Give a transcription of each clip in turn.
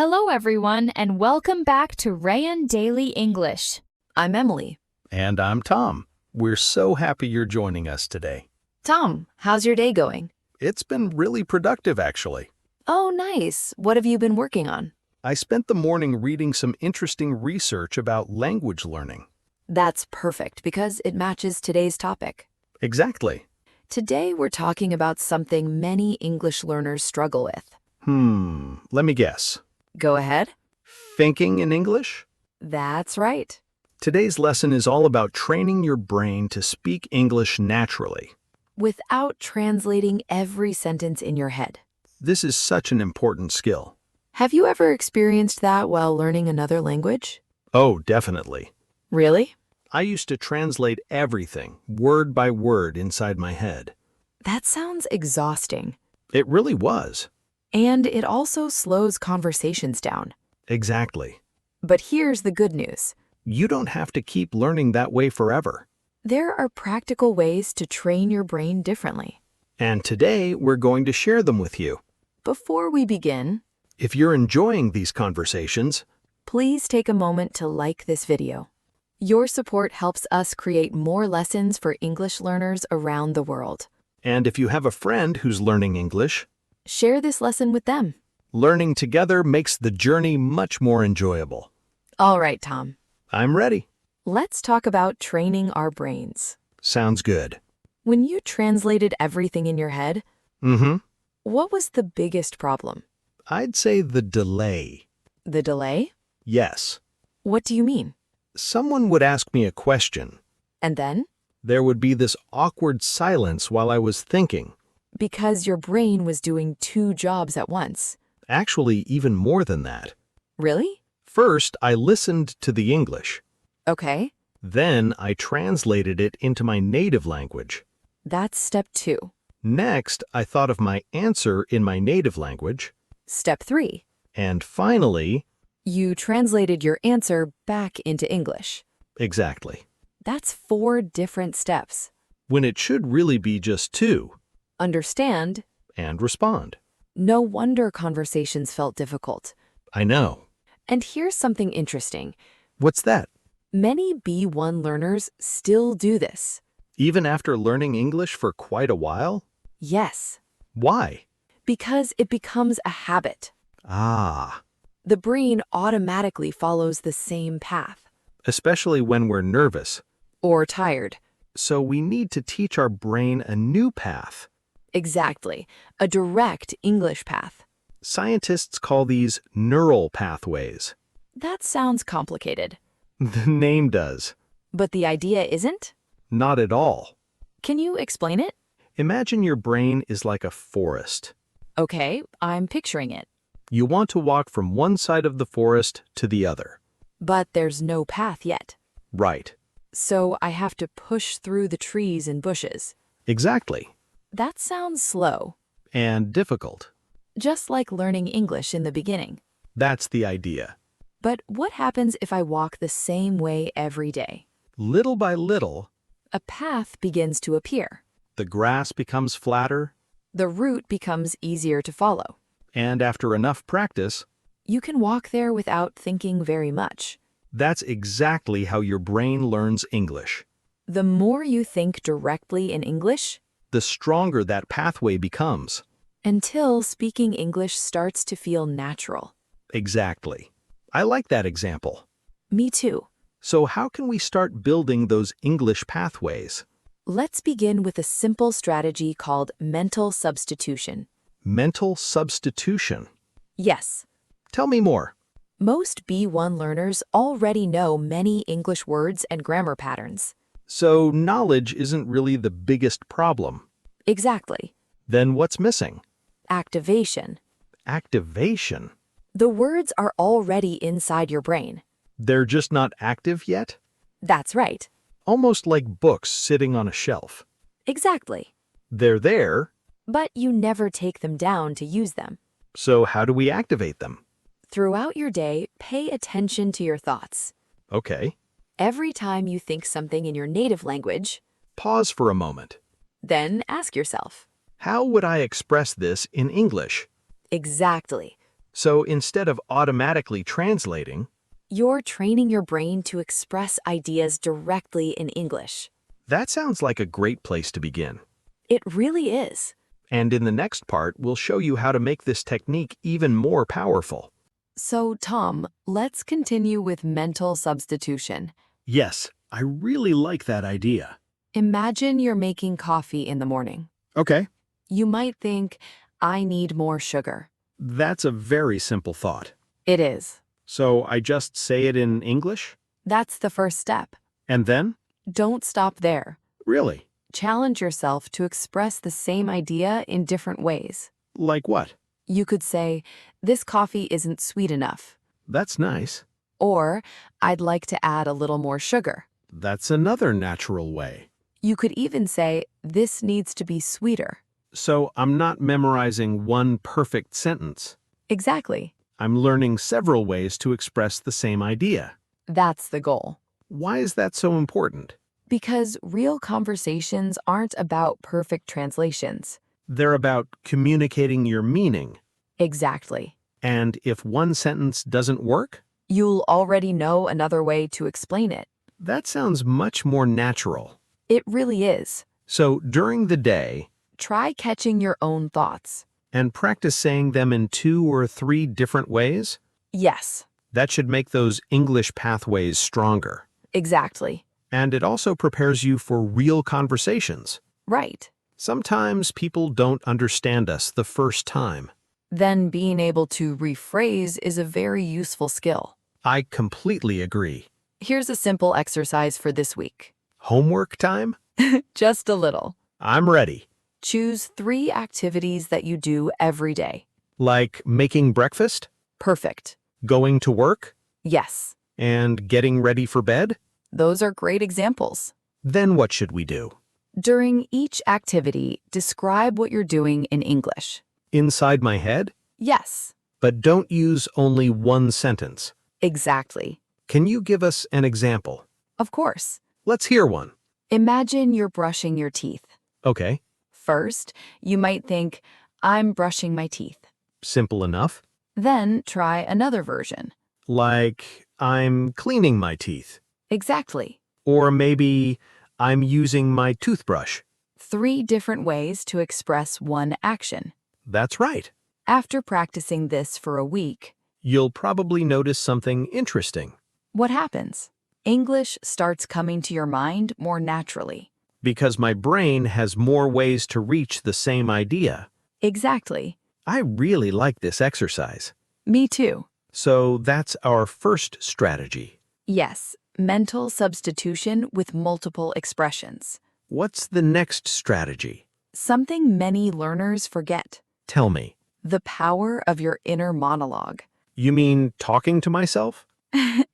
Hello, everyone, and welcome back to Rayan Daily English. I'm Emily. And I'm Tom. We're so happy you're joining us today. Tom, how's your day going? It's been really productive, actually. Oh, nice. What have you been working on? I spent the morning reading some interesting research about language learning. That's perfect because it matches today's topic. Exactly. Today we're talking about something many English learners struggle with. Let me guess. Go ahead. Thinking in English? That's right. Today's lesson is all about training your brain to speak English naturally. Without translating every sentence in your head. This is such an important skill. Have you ever experienced that while learning another language? Oh, definitely. Really? I used to translate everything, word by word, inside my head. That sounds exhausting. It really was. And it also slows conversations down. Exactly. But here's the good news. You don't have to keep learning that way forever. There are practical ways to train your brain differently. And today, we're going to share them with you. Before we begin, If you're enjoying these conversations, please take a moment to like this video. Your support helps us create more lessons for English learners around the world. and if you have a friend who's learning English, Share this lesson with them. learning together makes the journey much more enjoyable. All right, Tom. I'm ready. Let's talk about training our brains. Sounds good. When you translated everything in your head, Mm-hmm. what was the biggest problem? I'd say the delay. The delay? Yes. What do you mean? Someone would ask me a question. And then? There would be this awkward silence while I was thinking. Because your brain was doing two jobs at once. Actually, even more than that. Really? First, I listened to the English. Okay. Then I translated it into my native language. That's step 2. Next, I thought of my answer in my native language. Step 3. And finally, You translated your answer back into English. exactly. That's 4 different steps. When it should really be just 2. Understand? And respond. No wonder conversations felt difficult. I know. And here's something interesting. What's that? Many B1 learners still do this. Even after learning English for quite a while? Yes, Why? because it becomes a habit. Ah, The brain automatically follows the same path. especially when we're nervous. Or tired. So we need to teach our brain a new path. Exactly. A direct English path. Scientists call these neural pathways. That sounds complicated. The name does. But the idea isn't? Not at all. Can you explain it? Imagine your brain is like a forest. Okay, I'm picturing it. You want to walk from one side of the forest to the other. But there's no path yet. Right. So I have to push through the trees and bushes. Exactly. That sounds slow. And difficult. Just like learning English in the beginning. That's the idea. But what happens if I walk the same way every day? Little by little, A path begins to appear. the grass becomes flatter, The route becomes easier to follow. and after enough practice, You can walk there without thinking very much. that's exactly how your brain learns English. The more you think directly in English, The stronger that pathway becomes. until speaking English starts to feel natural. Exactly. I like that example. Me too. So how can we start building those English pathways? Let's begin with a simple strategy called mental substitution. Mental substitution. Yes, Tell me more. most B1 learners already know many English words and grammar patterns. So knowledge isn't really the biggest problem. Exactly. Then what's missing? Activation. Activation. The words are already inside your brain. They're just not active yet? That's right. Almost like books sitting on a shelf. Exactly. They're there, But you never take them down to use them. so how do we activate them? Throughout your day, pay attention to your thoughts. Okay. Every time you think something in your native language, Pause for a moment. then ask yourself, How would I express this in English? exactly. So instead of automatically translating, You're training your brain to express ideas directly in English. that sounds like a great place to begin. It really is. And in the next part, we'll show you how to make this technique even more powerful. So, Tom, let's continue with mental substitution. Yes, I really like that idea. Imagine you're making coffee in the morning. Okay. You might think, I need more sugar. That's a very simple thought. It is. So I just say it in English? That's the first step. And then? Don't stop there. Really? Challenge yourself to express the same idea in different ways. Like what? You could say, this coffee isn't sweet enough. That's nice. Or, I'd like to add a little more sugar. That's another natural way. You could even say, this needs to be sweeter. So I'm not memorizing one perfect sentence. Exactly. I'm learning several ways to express the same idea. That's the goal. Why is that so important? Because real conversations aren't about perfect translations. They're about communicating your meaning. Exactly. And if one sentence doesn't work, You'll already know another way to explain it. that sounds much more natural. It really is. So during the day, Try catching your own thoughts. and practice saying them in 2 or 3 different ways, Yes, that should make those English pathways stronger. exactly. And it also prepares you for real conversations. Right. Sometimes people don't understand us the first time. Then being able to rephrase is a very useful skill. I completely agree. Here's a simple exercise for this week. Homework time? Just a little. I'm ready. Choose 3 activities that you do every day. Like making breakfast, Perfect. going to work, Yes, and getting ready for bed? those are great examples. Then what should we do? During each activity, describe what you're doing in English. Inside my head? Yes, But don't use only one sentence. exactly. Can you give us an example? Of course. Let's hear one. Imagine you're brushing your teeth. Okay, First, you might think, I'm brushing my teeth. simple enough. Then try another version. Like, I'm cleaning my teeth. Exactly. Or maybe, I'm using my toothbrush. 3 different ways to express one action. That's right. After practicing this for a week, You'll probably notice something interesting. what happens? English starts coming to your mind more naturally. Because my brain has more ways to reach the same idea. Exactly. I really like this exercise. Me too. So that's our first strategy. Yes, mental substitution with multiple expressions. What's the next strategy? Something many learners forget. Tell me. The power of your inner monologue. You mean talking to myself?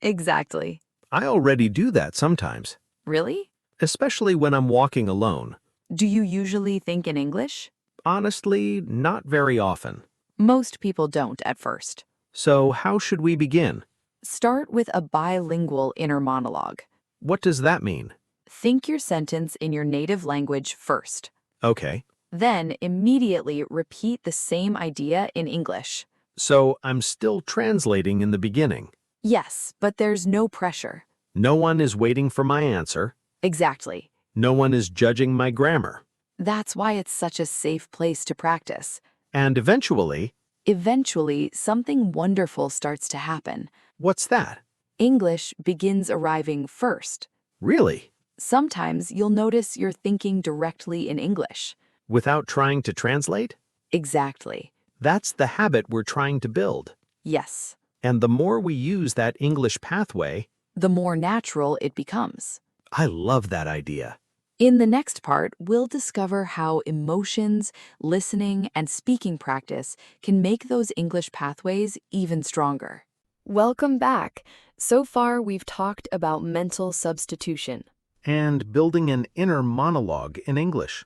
Exactly. I already do that sometimes, Really? especially when I'm walking alone. Do you usually think in English? Honestly, not very often. Most people don't at first. So how should we begin? Start with a bilingual inner monologue. What does that mean? Think your sentence in your native language first. Okay. Then immediately repeat the same idea in English. So I'm still translating in the beginning. Yes, but there's no pressure. No one is waiting for my answer. Exactly. No one is judging my grammar. That's why it's such a safe place to practice. And eventually, Eventually, something wonderful starts to happen. what's that? English begins arriving first. Really? Sometimes you'll notice you're thinking directly in English. Without trying to translate? Exactly. That's the habit we're trying to build. Yes. And the more we use that English pathway, The more natural it becomes. I love that idea. In the next part, we'll discover how emotions, listening, and speaking practice can make those English pathways even stronger. Welcome back. So far, we've talked about mental substitution. And building an inner monologue in English.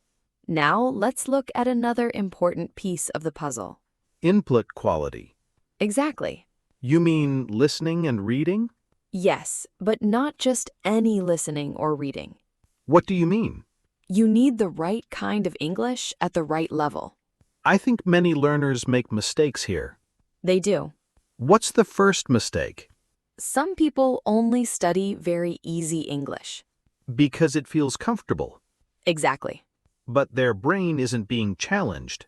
Now, let's look at another important piece of the puzzle. Input quality. Exactly. You mean listening and reading? Yes, but not just any listening or reading. What do you mean? You need the right kind of English at the right level. I think many learners make mistakes here. They do. What's the first mistake? Some people only study very easy English. Because it feels comfortable, Exactly. but their brain isn't being challenged.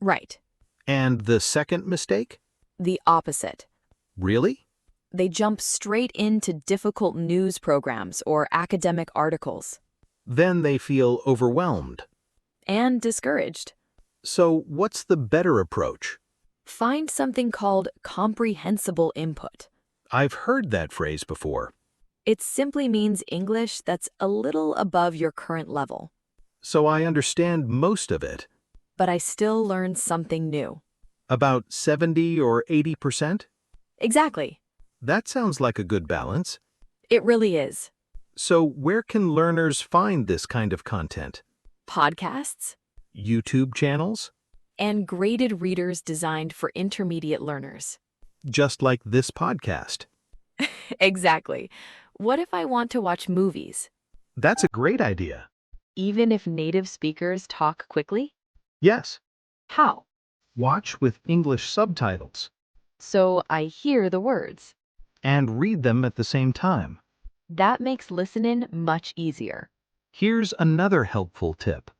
Right. And the second mistake? The opposite. Really? They jump straight into difficult news programs or academic articles. Then they feel overwhelmed. And discouraged. So what's the better approach? Find something called comprehensible input. I've heard that phrase before. It simply means English that's a little above your current level. So I understand most of it. But I still learn something new. About 70 or 80%? Exactly. That sounds like a good balance. It really is. So where can learners find this kind of content? Podcasts YouTube channels? and graded readers designed for intermediate learners. Just like this podcast. Exactly. What if I want to watch movies? That's a great idea. Even if native speakers talk quickly? Yes. How? Watch with English subtitles. So I hear the words. And read them at the same time. That makes listening much easier. Here's another helpful tip.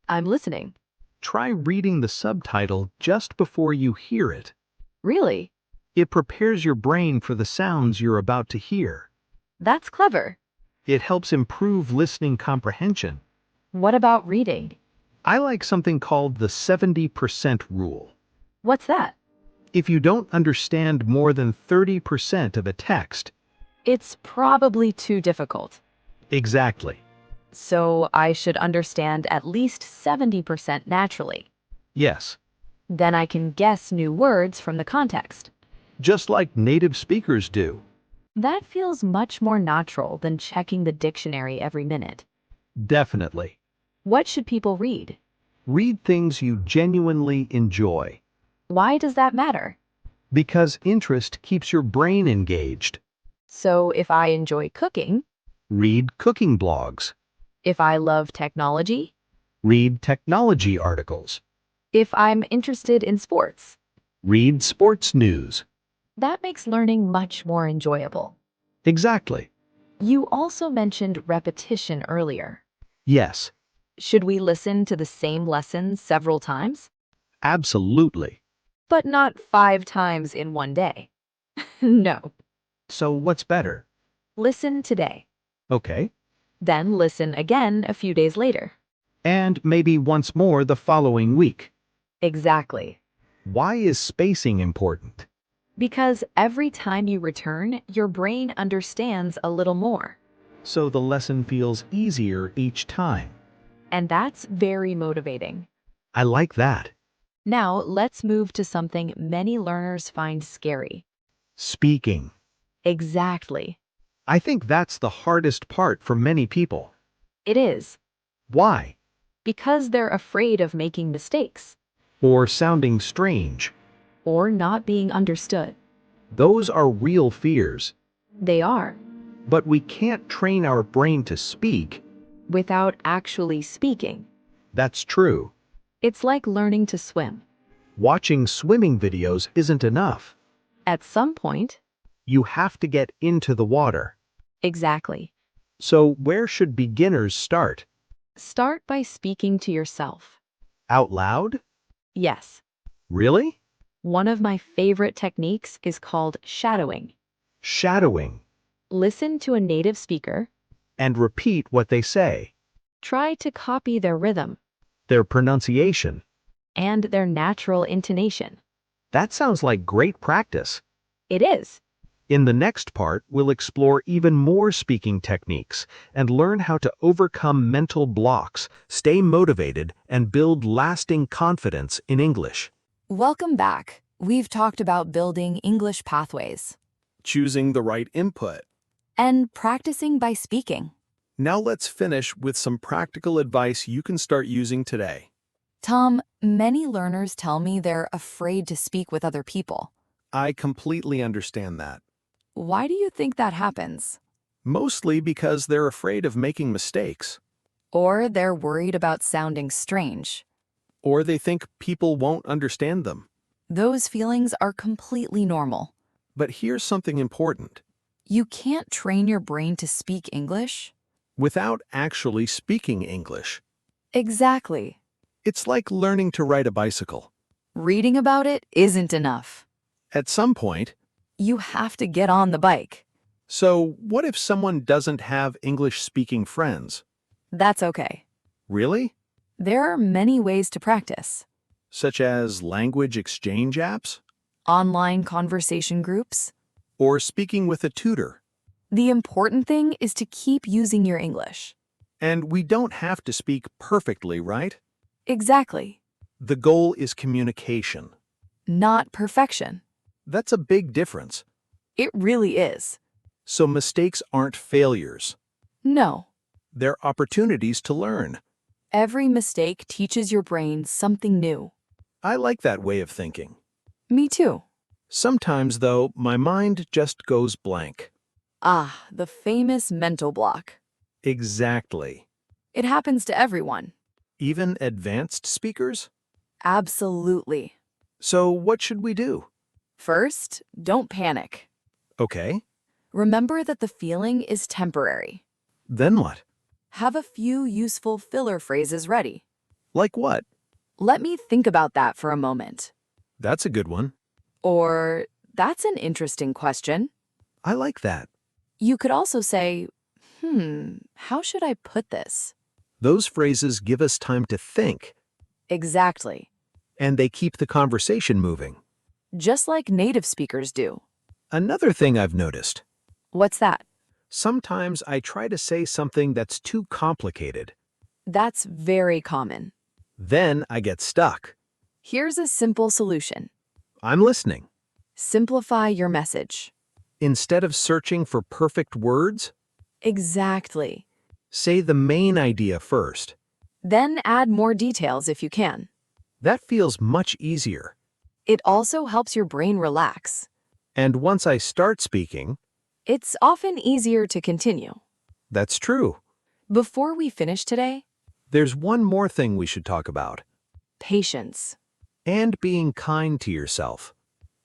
I'm listening. Try reading the subtitle just before you hear it. Really? It prepares your brain for the sounds you're about to hear. That's clever. It helps improve listening comprehension. What about reading? I like something called the 70% rule. What's that? If you don't understand more than 30% of a text, It's probably too difficult. exactly. So I should understand at least 70% naturally. Yes, Then I can guess new words from the context. just like native speakers do. That feels much more natural than checking the dictionary every minute. Definitely. What should people read? Read things you genuinely enjoy, Why does that matter? because interest keeps your brain engaged. So if I enjoy cooking, Read cooking blogs. if I love technology, Read technology articles. if I'm interested in sports, Read sports news. that makes learning much more enjoyable. Exactly. You also mentioned repetition earlier. Yes, Should we listen to the same lesson several times? absolutely. But not 5 times in one day. No. So what's better? Listen today. Okay. Then listen again a few days later. And maybe once more the following week. Exactly. Why is spacing important? Because every time you return, your brain understands a little more. So the lesson feels easier each time. And that's very motivating. I like that. Now, let's move to something many learners find scary. Speaking. Exactly. I think that's the hardest part for many people. It is. Why? Because they're afraid of making mistakes Or sounding strange. or not being understood. Those are real fears. They are. But we can't train our brain to speak. Without actually speaking. That's true. It's like learning to swim. Watching swimming videos isn't enough. At some point, You have to get into the water. exactly. So where should beginners start? Start by speaking to yourself. Out loud? Yes. Really? One of my favorite techniques is called shadowing. Shadowing. Listen to a native speaker. And repeat what they say. Try to copy their rhythm Their pronunciation. and their natural intonation. That sounds like great practice. It is. In the next part, we'll explore even more speaking techniques and learn how to overcome mental blocks, stay motivated, and build lasting confidence in English. Welcome back. We've talked about building English pathways Choosing the right input. and practicing by speaking. Now let's finish with some practical advice you can start using today. Tom, many learners tell me they're afraid to speak with other people. I completely understand that. Why do you think that happens? Mostly because they're afraid of making mistakes. Or they're worried about sounding strange. Or they think people won't understand them. Those feelings are completely normal. But here's something important. You can't train your brain to speak English. Without actually speaking English. Exactly. It's like learning to ride a bicycle. Reading about it isn't enough. At some point, You have to get on the bike. so what if someone doesn't have English-speaking friends? That's okay. Really? There are many ways to practice. Such as language exchange apps? Online conversation groups. Or speaking with a tutor? The important thing is to keep using your English. And we don't have to speak perfectly, right? Exactly. The goal is communication. Not perfection. That's a big difference. It really is. So mistakes aren't failures. No. They're opportunities to learn. Every mistake teaches your brain something new. I like that way of thinking. Me too. Sometimes, though, my mind just goes blank. Ah, the famous mental block. Exactly. It happens to everyone. Even advanced speakers? Absolutely. So what should we do? First, don't panic. Okay. Remember that the feeling is temporary. Then what? Have a few useful filler phrases ready. Like what? Let me think about that for a moment. That's a good one. Or, that's an interesting question. I like that. You could also say, how should I put this? Those phrases give us time to think, Exactly. and they keep the conversation moving. Just like native speakers do. Another thing I've noticed. What's that? Sometimes I try to say something that's too complicated. That's very common. Then I get stuck. Here's a simple solution. I'm listening. Simplify your message. Instead of searching for perfect words, Exactly. say the main idea first. Then add more details if you can. That feels much easier. It also helps your brain relax. And once I start speaking, It's often easier to continue. that's true. Before we finish today, There's one more thing we should talk about. patience. And being kind to yourself.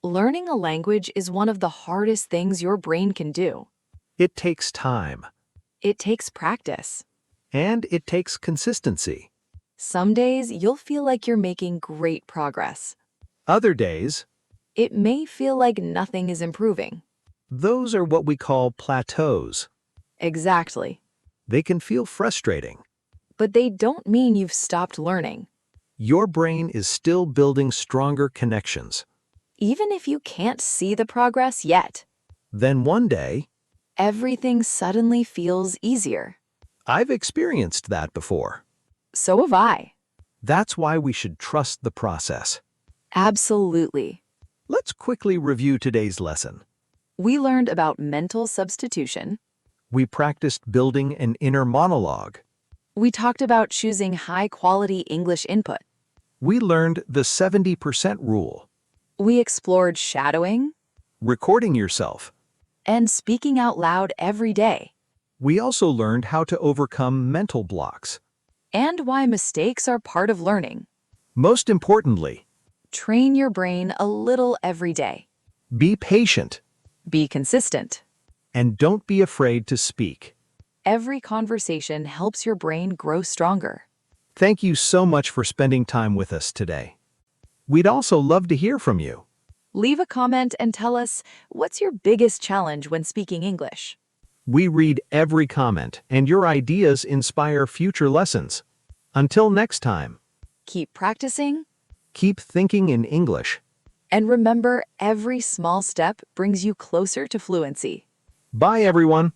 Learning a language is one of the hardest things your brain can do. It takes time. It takes practice. And it takes consistency. Some days you'll feel like you're making great progress. Other days, It may feel like nothing is improving. those are what we call plateaus. Exactly. They can feel frustrating. But they don't mean you've stopped learning. Your brain is still building stronger connections. Even if you can't see the progress yet, Then one day, everything suddenly feels easier. I've experienced that before. So have I. That's why we should trust the process. Absolutely. Let's quickly review today's lesson. We learned about mental substitution. We practiced building an inner monologue. We talked about choosing high-quality English input. We learned the 70% rule, We explored shadowing recording yourself. and speaking out loud every day, We also learned how to overcome mental blocks. and why mistakes are part of learning. Most importantly, Train your brain a little every day. be patient Be consistent. and don't be afraid to speak. Every conversation helps your brain grow stronger. Thank you so much for spending time with us today. We'd also love to hear from you. Leave a comment and tell us, what's your biggest challenge when speaking English? We read every comment, and your ideas inspire future lessons. Until next time, Keep practicing, keep thinking in English. and remember, every small step brings you closer to fluency. Bye, everyone.